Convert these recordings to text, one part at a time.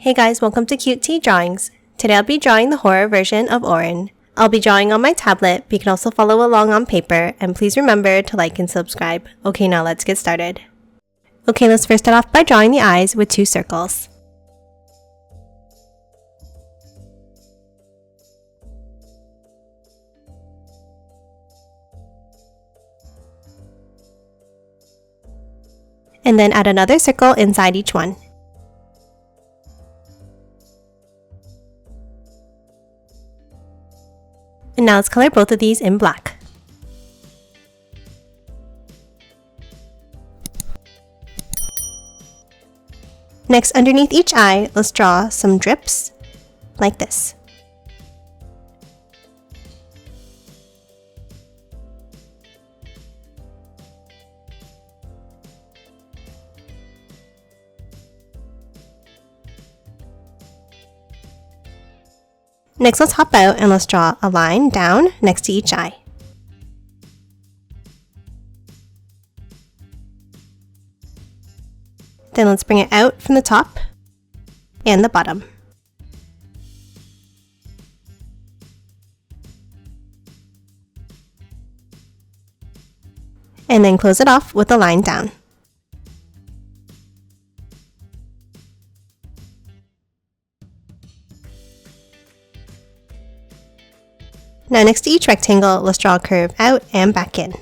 Hey guys, welcome to Cute Tea Drawings. Today I'll be drawing the horror version of Oren. I'll be drawing on my tablet, but you can also follow along on paper, and please remember to like and subscribe. Okay, now let's get started. Okay, let's first start off by drawing the eyes with 2 circles. And then add another circle inside each one. And now let's color both of these in black. Next, underneath each eye, let's draw some drips, like this. Next, let's hop out and let's draw a line down next to each eye. Then let's bring it out from the top and the bottom. And then close it off with a line down. Now next to each rectangle, let's draw a curve out and back in.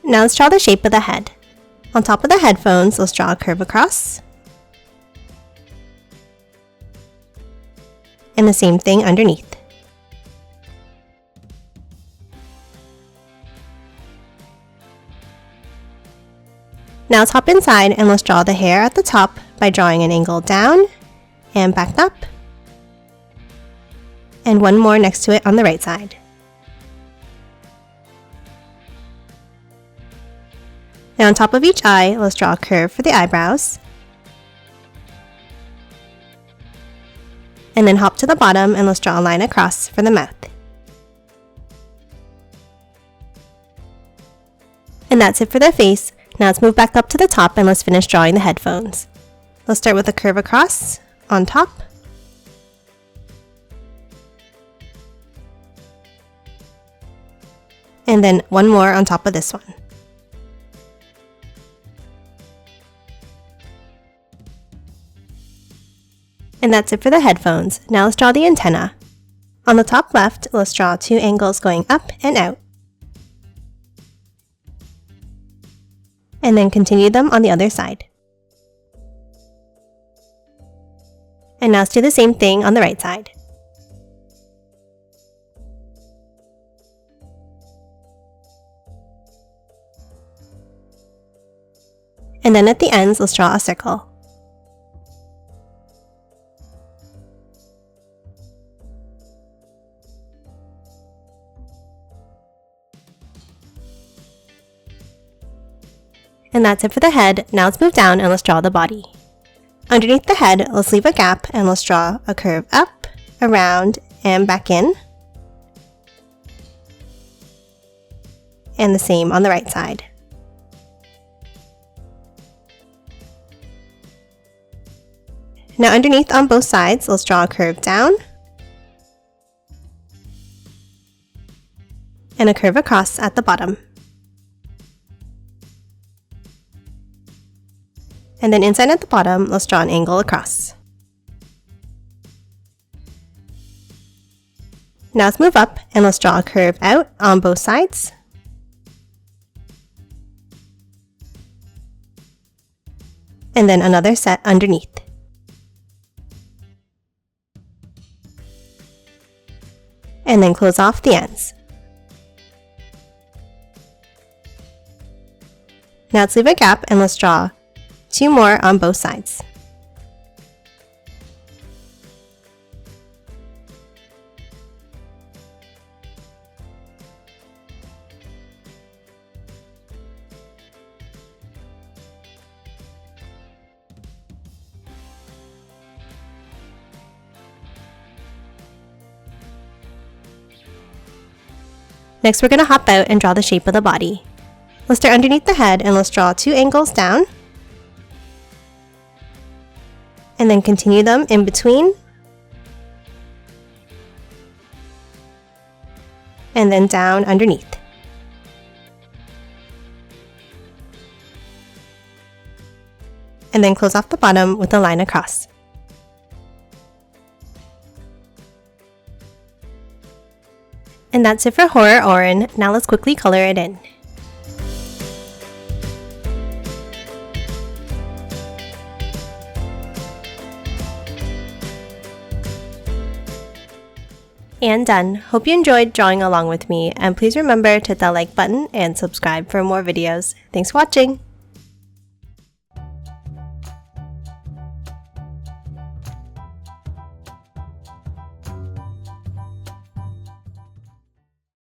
Now let's draw the shape of the head. On top of the headphones, let's draw a curve across. And the same thing underneath. Now let's hop inside and let's draw the hair at the top by drawing an angle down and back up. And one more next to it on the right side. Now on top of each eye, let's draw a curve for the eyebrows. And then hop to the bottom and let's draw a line across for the mouth. And that's it for the face. Now let's move back up to the top and let's finish drawing the headphones. Let's start with a curve across on top. And then one more on top of this one. And that's it for the headphones. Now let's draw the antenna. On the top left, let's draw 2 angles going up and out. And then continue them on the other side. And now let's do the same thing on the right side. And then at the ends, let's draw a circle. And that's it for the head. Now let's move down and let's draw the body. Underneath the head, let's leave a gap and let's draw a curve up, around, and back in. And the same on the right side. Now underneath on both sides, let's draw a curve down and a curve across at the bottom. And then inside at the bottom, let's draw an angle across. Now let's move up and let's draw a curve out on both sides. And then another set underneath. And then close off the ends. Now let's leave a gap and let's draw 2 more on both sides. Next, we're going to hop out and draw the shape of the body. Let's start underneath the head and let's draw 2 angles down. And then continue them in between. And then down underneath. And then close off the bottom with a line across. And that's it for Horror Oren. Now let's quickly color it in. And done. Hope you enjoyed drawing along with me, and please remember to hit that like button and subscribe for more videos. Thanks for watching!